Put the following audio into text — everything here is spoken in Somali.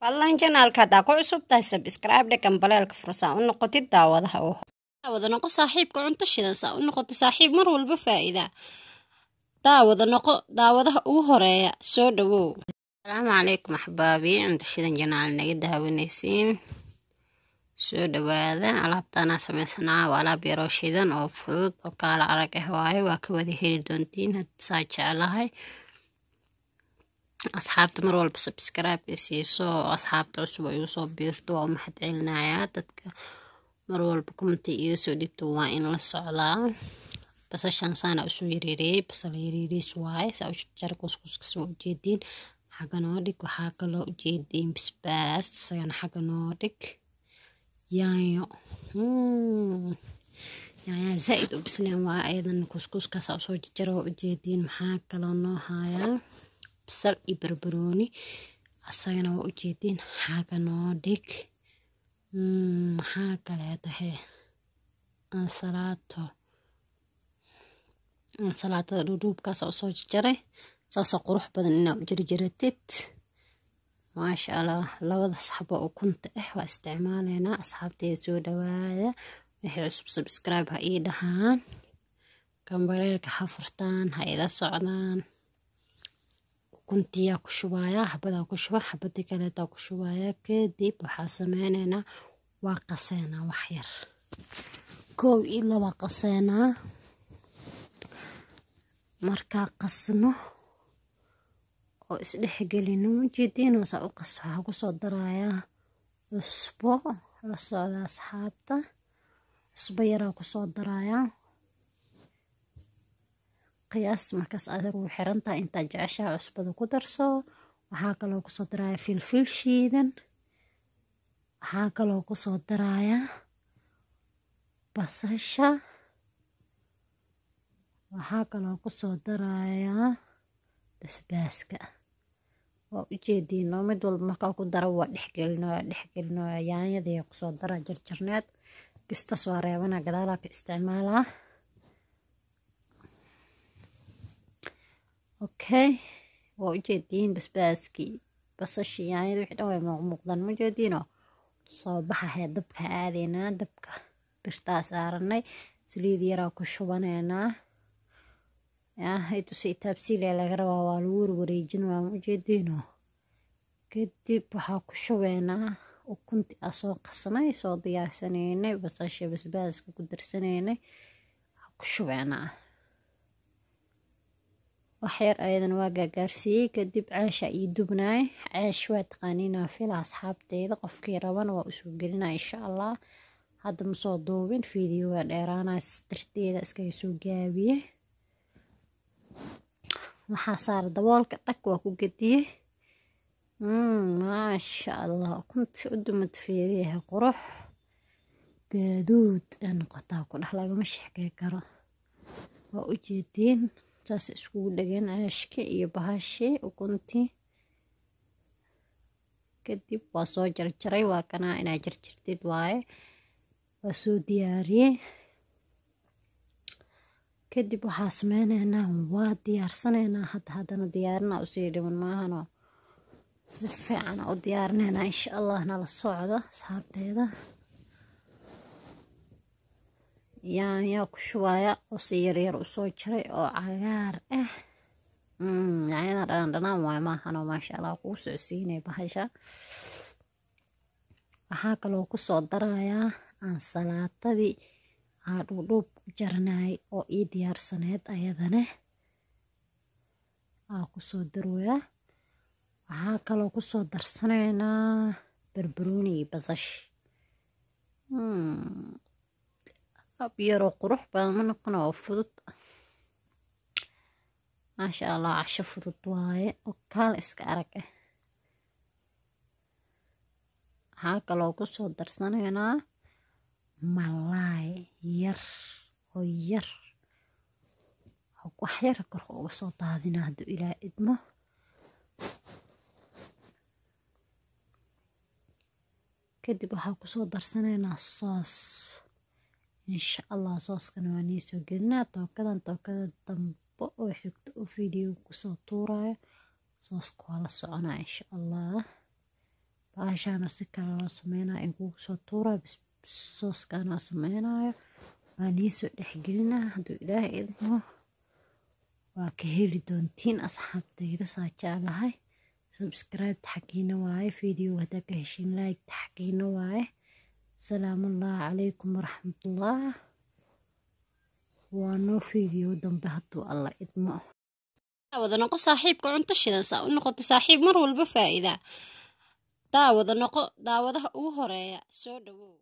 fadlan channelka hadaa ku cusub tahay subscribe dhaqan balaalka fursa u noqotid daawadaha oo daawada noqo saaxiibka cunto shidan saa u noqoto saaxiib mar walba faa'iida daawadaha ugu horeeya soo dhawow. Assalaamu calaykum axbaabi cunto shidan janaal naga daawanaysiin soo dhawaada. alaabtana sameysnaa waa alaab yaro shidan oo fudud oo kala arag ah waaye waa ka wada heli doontiin saa jeclahay. asxaabta mar walba subscribe siiso asxaabta cusub ay soo biirto waa maxad celinayaa dadka mar walba comment iyo soo dhibto waa in la socdaa. basashan sana usoo yareeyay basal yareeyay waaye saa u jar kuskus soo jeedin xaga noo dhig waxa kale oo jeedin basbaas sagana xaga noo dhig yaanyo zaid u bisleen waa aydan kuskus ka soo jaro u jeedin maxaa kale noo hayaa basal iyo barbarooni asagana waa u jeedin xaga noo dhig maxaa kale tahay ansalaato duubkaas oo soo jaray saas qurux badan inaa u jarjaratid maasha Allah. labada saxabo oo kunta waa isticmaaleynaa asxaabteeda soo dhawaada wixii cusub subscribe ha ii dhahaan kambareelka ha furtaan ha ila socdaan. kuntiya ku shubaya xabada ku shuba xabada kale taa ku shubaya kadib waxa sameeynaa waa qaseena wax yar koow iyo laba qaseena marka qasno oo isdhexgelino jeedino saa u qaso waxa ku soo daraya cusbo la socda asxaabta cusbo yar ku soo daraya qiyaas markaas adag u xiranta inta jecesha cusbada ku darso. waxa kale oo ku soo daraya filfil shiidan waxa kale oo ku soo daraya basasha waxa kale oo ku soo daraya basbaaska oo u jeedin loo mid walba marka ku daro waa dhexgelino yaanyada ku soo dara jarjarneed kasta soo reebana gadaala ka isticmaala. okay waa u jeedin basbaaski basasha yaanyada wixii dhan way muuqdaan ma jeedino soo baxa dabka aadeyna dabka birta saaranay saliid yar ku shubaneena haytu si taabsiile laga rabaa waa lagu wareejin waa u jeedino kadib waxa ku shubeena ukunti asoo qasanay soo diyaarsaneynay basasha basbaaska ku darsaneynay ku shubeena waxyar ayadan waa gaarsiiyay kadib caasha iyo dubnaay caash waa taqaaniina fila asxaabteeda qofkii rabana waa u soo gelinaa insha Allah. hadda ma soo duubin fiidiyoga dheeraana darteeda iskaga soo gaabiye waxa saar daboolka dhag waa ku gadiyay maasha Allah kunti u dumad fiiriyaha qurux gaduud aan qotaa ku dhax lagama sheekay karo waa u jeedin taas isku dhagan caashka iyo bahashi ukunti kadib waa soo jarjaray waa kana inaa jarjartid waaye waa soo diyaariyay kadib waxa sameeynaa waa diyaarsaneynaa haddana diyaarina u sii dhiman maahano si fiican u diyaarinayna insha Allah nala socdo asxaabteeda. yaanya ku shubaya oo si yar u soo jaray oo cagaar ah yaanyada dhanaan waa maahano maasha Allah ku socodsiinay bahasha. waxa kale oo ku soo daraya ansalaatadii dhuub jarnay oo ii diyaarsaneed ayadana ku soo darooya. waxa kale oo ku soo darsaneena barbarooni iyo basash abiyaro qurux badan noqon oo fudud maasha Allah casho fudud waaye oo kala iska arag ah. waxa kale oo ku soo darsaneena malay yar oo yar wax yar kor uga soo daadina haduu ilaa idmo kadib waxa ku soo darsaneena soos insha Allah sooskan waa nii soo gelinaa tookada dambe oo xigto oo fiidiyo ku soo tuurayo sooska waa la soconaa insha Allah. aashaana si kale loo sameynaa in kugu soo tuuraa sooskaana sameynayo waan iisoo dhexgelinaa hadduu ilaahay idmo waa ka heli doontiin asxaabtayda saa jeclahay subscribe xaqiina waaye video haddaa ka heshin like xaqiina waaye salaamullahi calaykum waraxmatullah waa noo video dambe hadduu alla idmo wada noqo saaxiibka cunto shidan saa u noqoto saaxiib mar walba faa'iida daawada noqo daawadaha ugu horeeya soo dhawow